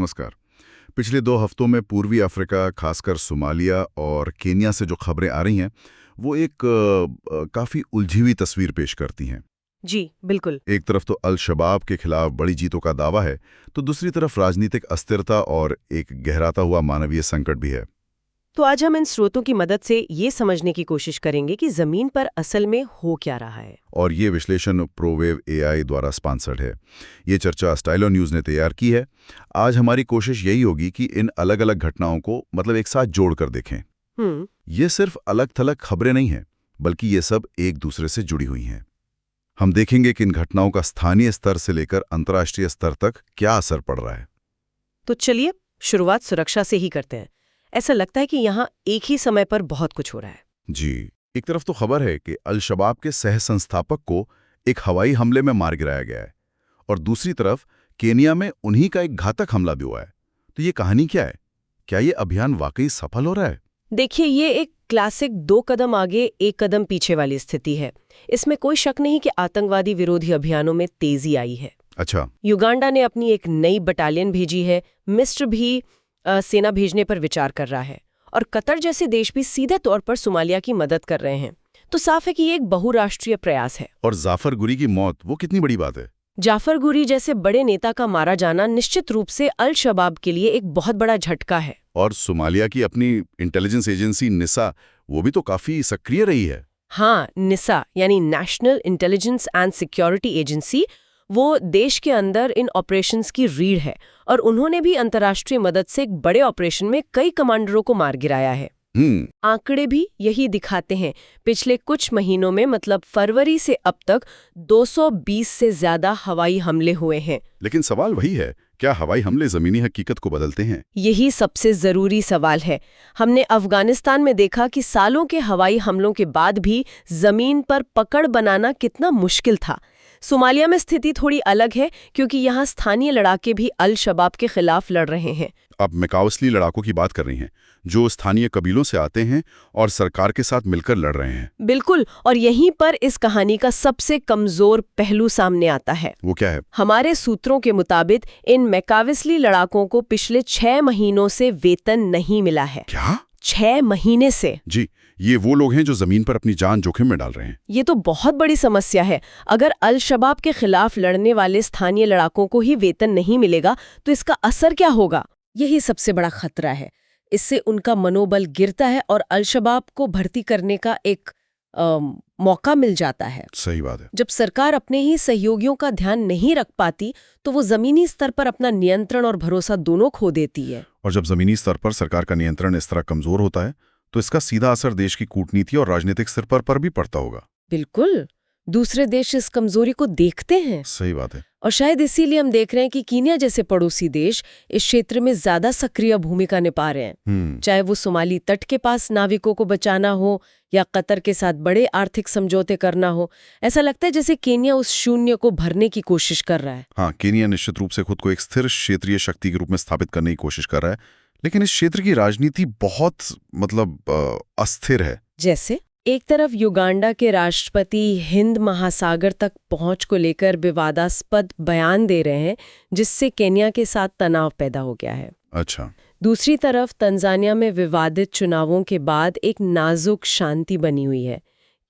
नमस्कार। पिछले 2 हफ्तों में पूर्वी अफ्रीका, खासकर सोमालिया और केन्या से जो खबरें आ रही हैं, वो एक काफ़ी उलझी हुई तस्वीर पेश करती हैं। जी, बिल्कुल। एक तरफ तो अल शबाब के खिलाफ बड़ी जीतों का दावा है, तो दूसरी तरफ राजनीतिक अस्थिरता और एक गहराता हुआ मानवीय संकट भी है। तो आज हम इन स्रोतों की मदद से ये समझने की कोशिश करेंगे कि जमीन पर असल में हो क्या रहा है। और ये विश्लेषण प्रोवेव एआई द्वारा स्पॉन्सर्ड है। ये चर्चा स्टाइलो न्यूज़ ने तैयार की है। आज हमारी कोशिश यही होगी कि इन अलग अलग घटनाओं को एक साथ जोड़कर देखें। ये सिर्फ अलग थलग खबरें नहीं हैं, बल्कि ये सब एक दूसरे से जुड़ी हुई हैं। हम देखेंगे कि इन घटनाओं का स्थानीय स्तर से लेकर अंतर्राष्ट्रीय स्तर तक क्या असर पड़ रहा है। तो चलिए शुरुआत सुरक्षा से ही करते हैं। ऐसा लगता है कि यहाँ एक ही समय पर बहुत कुछ हो रहा है। जी, एक तरफ तो खबर है कि अल शबाब के सह संस्थापक को एक हवाई हमले में मार गिराया गया है, और दूसरी तरफ केनिया में उन्हीं का एक घातक हमला भी हुआ है। तो ये कहानी क्या है? क्या ये अभियान वाकई सफल हो रहा है? देखिए, ये एक क्लासिक 2 कदम आगे 1 कदम पीछे वाली स्थिति है। इसमें कोई शक नहीं कि आतंकवादी विरोधी अभियानों में तेजी आई है। अच्छा। युगांडा ने अपनी एक नई बटालियन भेजी है। मिस्र भी सेना भेजने पर विचार कर रहा है, और कतर जैसे देश भी सीधे तौर पर सोमालिया की मदद कर रहे हैं। तो साफ है कि ये एक बहुराष्ट्रीय प्रयास है। और जाफर गुरी की मौत, वो कितनी बड़ी बात है? जाफर गुरी जैसे बड़े नेता का मारा जाना निश्चित रूप से अल शबाब के लिए एक बहुत बड़ा झटका है। और सोमालिया की अपनी इंटेलिजेंस एजेंसी निसा, वो भी तो काफी सक्रिय रही है। हाँ, निसा यानी national intelligence and security agency, वो देश के अंदर इन ऑपरेशंस की रीढ़ है, और उन्होंने भी अंतर्राष्ट्रीय मदद से एक बड़े ऑपरेशन में कई कमांडरों को मार गिराया है। आंकड़े भी यही दिखाते हैं। पिछले कुछ महीनों में, मतलब फरवरी से अब तक 220 से ज्यादा हवाई हमले हुए हैं। लेकिन सवाल वही है, क्या हवाई हमले जमीनी हकीकत को बदलते हैं? यही सबसे जरूरी सवाल है। हमने अफगानिस्तान में देखा कि सालों के हवाई हमलों के बाद भी जमीन पर पकड़ बनाना कितना मुश्किल था। सोमालिया में स्थिति थोड़ी अलग है, क्योंकि यहाँ स्थानीय लड़ाके भी अल शबाब के खिलाफ लड़ रहे हैं। आप मैकावस्ली लड़ाकों की बात कर रही हैं, जो स्थानीय कबीलों से आते हैं और सरकार के साथ मिलकर लड़ रहे हैं। बिल्कुल, और यहीं पर इस कहानी का सबसे कमजोर पहलू सामने आता है। वो क्या है? हमारे सूत्रों के मुताबिक इन मैकावस्ली लड़ाकों को पिछले 6 महीनों से वेतन नहीं मिला है। क्या? 6 महीने से? जी, ये वो लोग हैं जो जमीन पर अपनी जान जोखिम में डाल रहे हैं। ये तो बहुत बड़ी समस्या है। अगर अल शबाब के खिलाफ लड़ने वाले स्थानीय लड़ाकों को ही वेतन नहीं मिलेगा, तो इसका असर क्या होगा? यही सबसे बड़ा खतरा है। इससे उनका मनोबल गिरता है और अल शबाब को भर्ती करने का एक मौका मिल जाता है। सही बात है। जब सरकार अपने ही सहयोगियों का ध्यान नहीं रख पाती, तो वो जमीनी स्तर पर अपना नियंत्रण और भरोसा दोनों खो देती है। और जब जमीनी स्तर पर सरकार का नियंत्रण इस तरह कमजोर होता है, तो इसका सीधा असर देश की कूटनीति और राजनीतिक स्तर पर भी पड़ता होगा। बिल्कुल, दूसरे देश इस कमजोरी को देखते हैं। सही बात है। और शायद इसीलिए हम देख रहे हैं कि कीनिया जैसे पड़ोसी देश इस क्षेत्र में ज्यादा सक्रिय भूमिका निभा रहे हैं। चाहे वो सोमाली तट के पास नाविकों को बचाना हो या कतर के साथ बड़े आर्थिक समझौते करना हो। ऐसा लगता है जैसे केनिया उस शून्य को भरने की कोशिश कर रहा है। हाँ, केनिया निश्चित रूप से खुद को एक स्थिर क्षेत्रीय शक्ति के रूप में स्थापित करने की कोशिश कर रहा है, लेकिन इस क्षेत्र की राजनीति बहुत अस्थिर है। जैसे एक तरफ युगांडा के राष्ट्रपति हिंद महासागर तक पहुंच को लेकर विवादास्पद बयान दे रहे हैं, जिससे केनिया के साथ तनाव पैदा हो गया है। अच्छा। दूसरी तरफ तंजानिया में विवादित चुनावों के बाद एक नाजुक शांति बनी हुई है।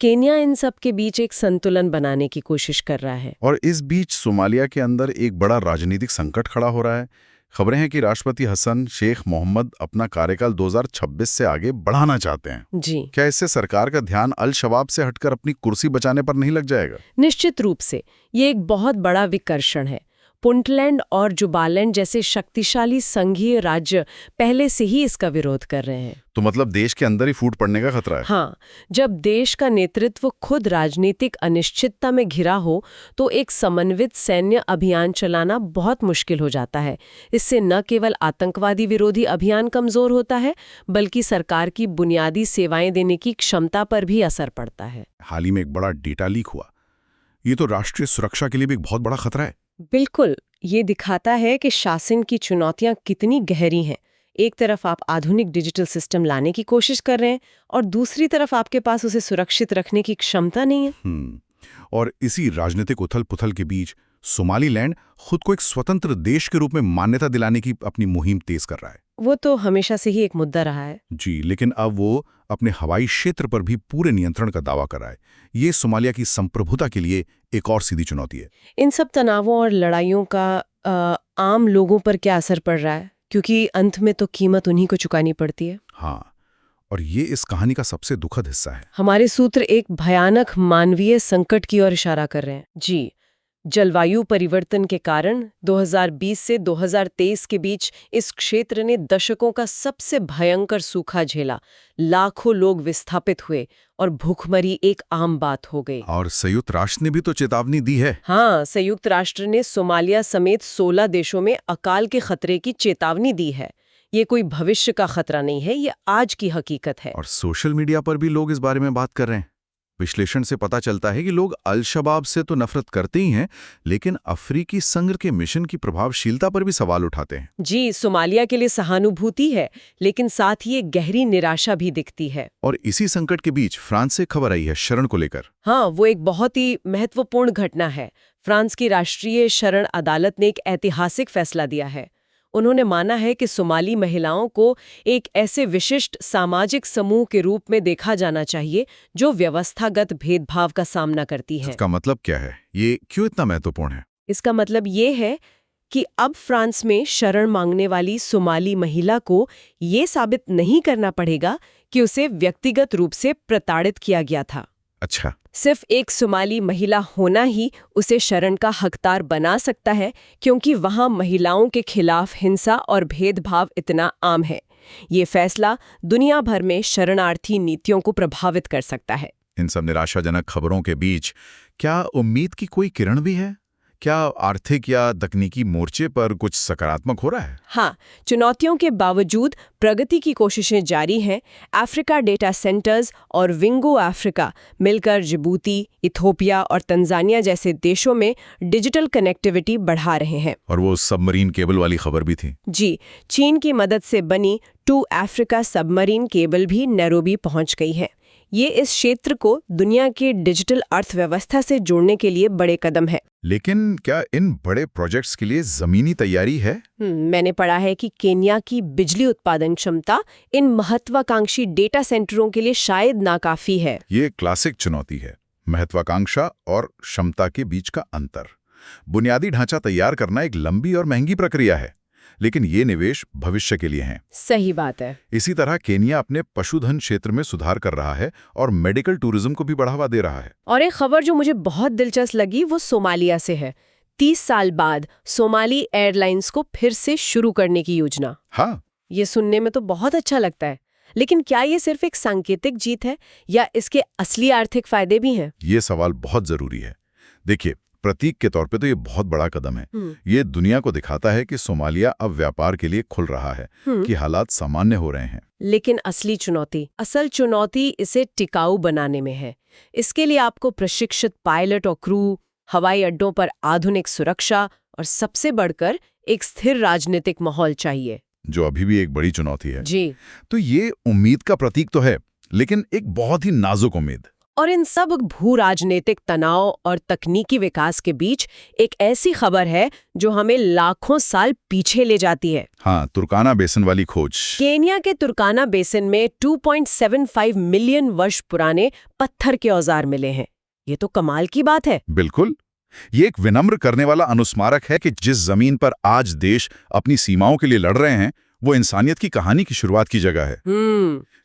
केनिया इन सब के बीच एक संतुलन बनाने की कोशिश कर रहा है। और इस बीच सोमालिया के अंदर एक बड़ा राजनीतिक संकट खड़ा हो रहा है। खबरें हैं कि राष्ट्रपति हसन शेख मोहम्मद अपना कार्यकाल 2026 से आगे बढ़ाना चाहते हैं। जी। क्या इससे सरकार का ध्यान अल शबाब से हटकर अपनी कुर्सी बचाने पर नहीं लग जाएगा? निश्चित रूप से ये एक बहुत बड़ा विकर्षण है। पुंटलैंड और जुबालैंड जैसे शक्तिशाली संघीय राज्य पहले से ही इसका विरोध कर रहे हैं। तो मतलब देश के अंदर ही फूट पड़ने का खतरा है। हाँ, जब देश का नेतृत्व खुद राजनीतिक अनिश्चितता में घिरा हो, तो एक समन्वित सैन्य अभियान चलाना बहुत मुश्किल हो जाता है। इससे न केवल आतंकवादी विरोधी अभियान कमजोर होता है, बल्कि सरकार की बुनियादी सेवाएं देने की क्षमता पर भी असर पड़ता है। हाल ही में एक बड़ा डेटा लीक हुआ। ये तो राष्ट्रीय सुरक्षा के लिए भी एक बहुत बड़ा खतरा है। बिल्कुल, ये दिखाता है कि शासन की चुनौतियां कितनी गहरी हैं। एक तरफ आप आधुनिक डिजिटल सिस्टम लाने की कोशिश कर रहे हैं, और दूसरी तरफ आपके पास उसे सुरक्षित रखने की क्षमता नहीं है। और इसी राजनीतिक उथल पुथल के बीच सोमालीलैंड खुद को एक स्वतंत्र देश के रूप में मान्यता दिलाने की अपनी मुहिम तेज कर रहा है। वो तो हमेशा से ही एक मुद्दा रहा है। जी, लेकिन अब वो अपने हवाई क्षेत्र पर भी पूरे नियंत्रण का दावा कर रहा है। ये सोमालिया की संप्रभुता के लिए एक और सीधी चुनौती है। इन सब तनावों और लड़ाइयों का आम लोगों पर क्या असर पड़ रहा है, क्योंकि अंत में तो कीमत उन्हीं को चुकानी पड़ती है। हाँ, और ये इस कहानी का सबसे दुखद हिस्सा है। हमारे सूत्र एक भयानक मानवीय संकट की ओर इशारा कर रहे हैं। जी, जलवायु परिवर्तन के कारण 2020 से 2023 के बीच इस क्षेत्र ने दशकों का सबसे भयंकर सूखा झेला, लाखों लोग विस्थापित हुए और भूखमरी एक आम बात हो गई। और संयुक्त राष्ट्र ने भी तो चेतावनी दी है। हाँ, संयुक्त राष्ट्र ने सोमालिया समेत 16 देशों में अकाल के खतरे की चेतावनी दी है। ये कोई भविष्य का खतरा नहीं है, ये आज की हकीकत है। और सोशल मीडिया पर भी लोग इस बारे में बात कर रहे हैं। विश्लेषण से पता चलता है कि लोग अल-शबाब से तो नफरत करते ही हैं, लेकिन अफ्रीकी संघ के मिशन की प्रभावशीलता पर भी सवाल उठाते हैं। जी, सोमालिया के लिए सहानुभूति है, लेकिन साथ ही एक गहरी निराशा भी दिखती है। और इसी संकट के बीच फ्रांस से खबर आई है शरण को लेकर। हाँ, वो एक बहुत ही महत्वपूर्ण घटना है। फ्रांस की राष्ट्रीय शरण अदालत ने एक ऐतिहासिक फैसला दिया है। उन्होंने माना है कि सोमाली महिलाओं को एक ऐसे विशिष्ट सामाजिक समूह के रूप में देखा जाना चाहिए जो व्यवस्थागत भेदभाव का सामना करती है। इसका मतलब क्या है? ये क्यों इतना महत्वपूर्ण है? इसका मतलब ये है कि अब फ्रांस में शरण मांगने वाली सोमाली महिला को ये साबित नहीं करना पड़ेगा कि उसे व्यक्तिगत रूप से प्रताड़ित किया गया था। अच्छा, सिर्फ एक सोमाली महिला होना ही उसे शरण का हकदार बना सकता है, क्योंकि वहां महिलाओं के खिलाफ हिंसा और भेदभाव इतना आम है। ये फैसला दुनिया भर में शरणार्थी नीतियों को प्रभावित कर सकता है। इन सब निराशाजनक खबरों के बीच क्या उम्मीद की कोई किरण भी है? क्या आर्थिक या तकनीकी मोर्चे पर कुछ सकारात्मक हो रहा है? हाँ, चुनौतियों के बावजूद प्रगति की कोशिशें जारी हैं। अफ्रीका डेटा सेंटर्स और विंगो अफ्रीका मिलकर जिबूती, इथोपिया और तंजानिया जैसे देशों में डिजिटल कनेक्टिविटी बढ़ा रहे हैं। और वो सबमरीन केबल वाली खबर भी थी। जी, चीन की मदद से बनी टू अफ्रीका सबमरीन केबल भी नैरोबी पहुंच गई है। ये इस क्षेत्र को दुनिया की डिजिटल अर्थव्यवस्था से जोड़ने के लिए बड़े कदम है। लेकिन क्या इन बड़े प्रोजेक्ट्स के लिए जमीनी तैयारी है? मैंने पढ़ा है कि केन्या की बिजली उत्पादन क्षमता इन महत्वाकांक्षी डेटा सेंटरों के लिए शायद नाकाफी है। ये क्लासिक चुनौती है, महत्वाकांक्षा और क्षमता के बीच का अंतर। बुनियादी ढांचा तैयार करना एक लंबी और महंगी प्रक्रिया है, लेकिन ये निवेश भविष्य के लिए हैं। सही बात है। इसी तरह केन्या अपने पशुधन क्षेत्र में सुधार कर रहा है और मेडिकल टूरिज्म को भी बढ़ावा दे रहा है। और एक खबर जो मुझे बहुत दिलचस्प लगी वो सोमालिया से है। 30 साल बाद सोमाली एयरलाइंस को फिर से शुरू करने की योजना। हाँ, ये सुनने में तो बहुत अच्छा लगता है, लेकिन क्या ये सिर्फ एक सांकेतिक जीत है या इसके असली आर्थिक फायदे भी हैं? ये सवाल बहुत जरूरी है। देखिए, प्रतीक के तौर पे तो ये बहुत बड़ा कदम है। ये दुनिया को दिखाता है कि सोमालिया अब व्यापार के लिए खुल रहा है, कि हालात सामान्य हो रहे हैं। लेकिन असल चुनौती इसे टिकाऊ बनाने में है। इसके लिए आपको प्रशिक्षित पायलट और क्रू, हवाई अड्डों पर आधुनिक सुरक्षा और सबसे बढ़कर एक स्थिर राजनीतिक माहौल चाहिए, जो अभी भी एक बड़ी चुनौती है। जी। तो ये उम्मीद का प्रतीक तो है, लेकिन एक बहुत ही नाजुक उम्मीद। और इन सब भू राजनीतिक तनाव और तकनीकी विकास के बीच एक ऐसी खबर है जो हमें लाखों साल पीछे ले जाती है। हाँ, तुर्काना बेसिन वाली खोज। केन्या के तुर्काना बेसिन में 2.75 मिलियन वर्ष पुराने पत्थर के औजार मिले हैं। ये तो कमाल की बात है। बिल्कुल, ये एक विनम्र करने वाला अनुस्मारक है कि जिस जमीन पर आज देश अपनी सीमाओं के लिए लड़ रहे हैं, वो इंसानियत की कहानी की शुरुआत की जगह है।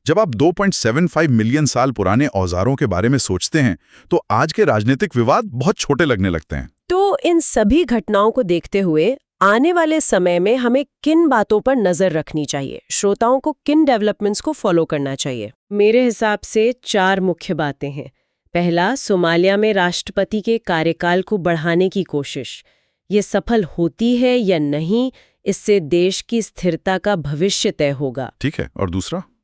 जब आप 2.75 मिलियन साल पुराने औजारों के बारे में सोचते हैं, तो आज के राजनीतिक विवाद बहुत छोटे लगने लगते हैं। तो इन सभी घटनाओं को देखते हुए आने वाले समय में हमें किन बातों पर नजर रखनी चाहिए? श्रोताओं को किन डेवलपमेंट्स को फॉलो करना चाहिए? मेरे हिसाब से 4 मुख्य बातें हैं। पहला, सोमालिया में राष्ट्रपति के कार्यकाल को बढ़ाने की कोशिश। ये सफल होती है या नहीं, इससे देश की स्थिरता का भविष्य तय होगा। ठीक है। और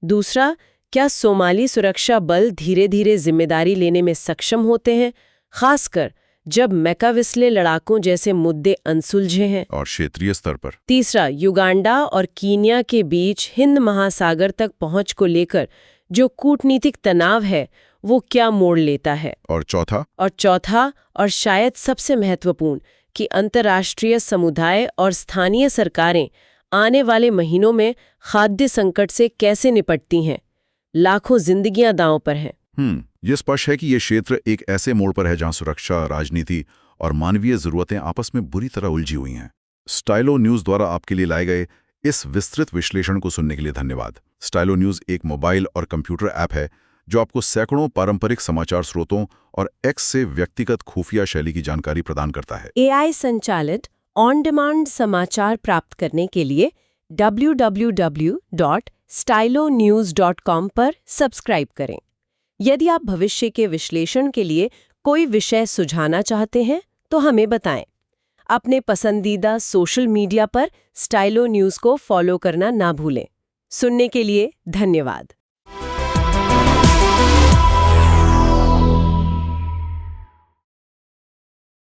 दूसरा, क्या सोमाली सुरक्षा बल धीरे धीरे जिम्मेदारी लेने में सक्षम होते हैं, खासकर जब मैकाविस्ले लड़ाकों जैसे मुद्दे अनसुलझे हैं? और क्षेत्रीय स्तर पर? तीसरा, युगांडा और कीनिया के बीच हिंद महासागर तक पहुंच को लेकर जो कूटनीतिक तनाव है वो क्या मोड़ लेता है? और चौथा और शायद सबसे महत्वपूर्ण, कि अंतर्राष्ट्रीय समुदाय और स्थानीय सरकारें आने वाले महीनों में खाद्य संकट से कैसे निपटती हैं। लाखों जिंदगियां दांव पर हैं। ये स्पष्ट है कि ये क्षेत्र एक ऐसे मोड़ पर है जहां सुरक्षा, राजनीति और मानवीय जरूरतें आपस में बुरी तरह उलझी हुई हैं। स्टाइलो न्यूज द्वारा आपके लिए लाए गए इस विस्तृत विश्लेषण को सुनने के लिए धन्यवाद। स्टाइलो न्यूज एक मोबाइल और कंप्यूटर ऐप है जो आपको सैकड़ों पारंपरिक समाचार स्रोतों और एक्स से व्यक्तिगत खुफिया शैली की जानकारी प्रदान करता है। AI संचालित ऑन डिमांड समाचार प्राप्त करने के लिए www.stylonews.com पर सब्सक्राइब करें। यदि आप भविष्य के विश्लेषण के लिए कोई विषय सुझाना चाहते हैं तो हमें बताएं। अपने पसंदीदा सोशल मीडिया पर स्टाइलो न्यूज़ को फॉलो करना ना भूलें। सुनने के लिए धन्यवाद।